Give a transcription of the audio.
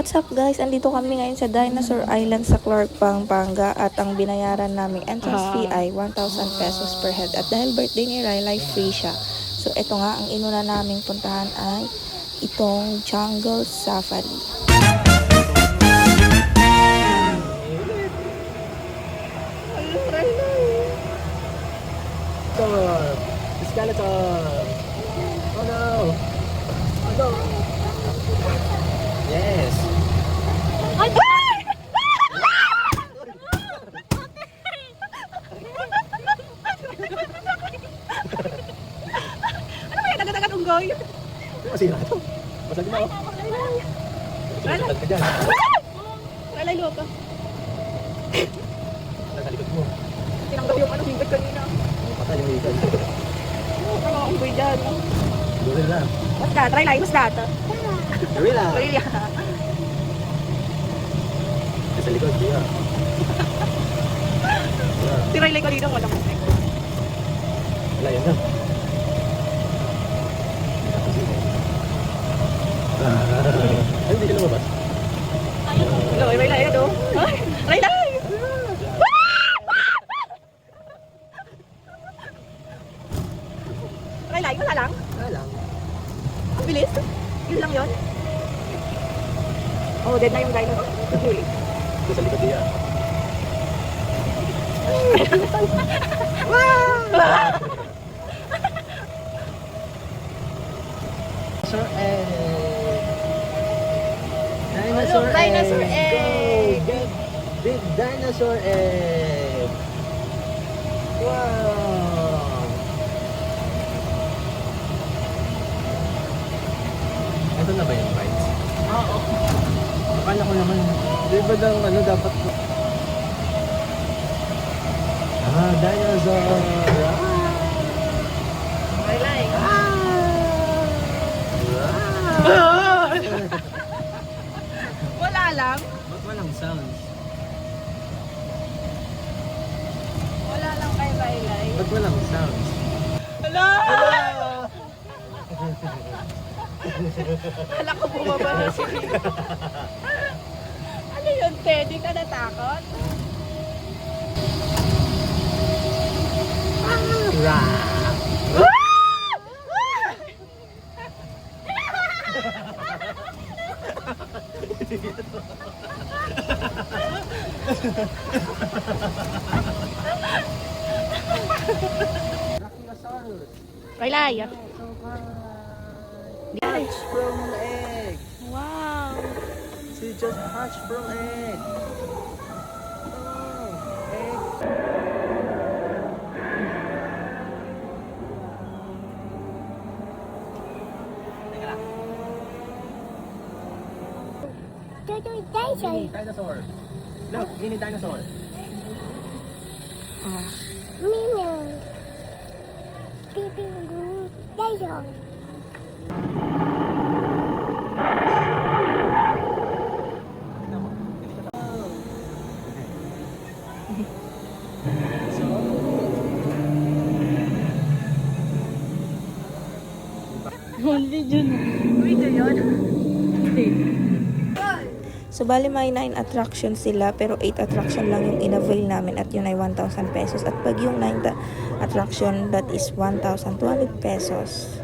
What's up guys? Andito kami ngayon sa Dinosaur Island sa Clark, Pampanga at ang binayaran naming entrance fee ay 1,000 pesos per head at dahil birthday ni Riley, free siya. So ito nga, ang inuna naming puntahan ay itong Jungle Safari. Skeleton! Oh no! Oh no! Yes! Ano ba yan? Agad-agad unggoy? Masira ito. Masali na ako. Masali ka dyan. Lalay loko. Nasa likod mo. Tinanggaw yung hinggat kanina. Patay yung higan. Ano ang unggoy dyan? Gorilla. What's that? Riley, what's that? Gorilla! Gorilla. Nasa likod, diya. Si Riley kanina walang musik. Wala, yan na. Ay, hindi ka lumabas. Hello, Riley, ano? Ay, Riley! Riley, wala lang? Wala lang. Ang bilis? Yun lang yun? Oh, dead na yung Riley. Nasa likod, diya. Dinosaur egg! Dinosaur Look, dinosaur egg! Go! Get big dinosaur egg! Wow! Ito na ba yung rides? Oo. Akala ko naman, di ba daw ano dapat ko? Dinosaur! Riley. Wala lang? Ba't walang sounds? Wala lang kay Riley. Ba't walang sounds? Hala! Hala ko bumaba na si Ano yun, Teddy? Ka natakot? Brachiosaurus. Riley. Hatched from egg. Wow. She just hatched from egg. Oh, egg. Mini dinosaur. Look, mini dinosaur. Minion. Baby dinosaur. Video yun? Hindi. So bali may 9 attractions sila pero 8 attraction lang yung in-avail namin at yun ay 1,000 pesos. At pag yung 9th attraction, that is 1,200 pesos.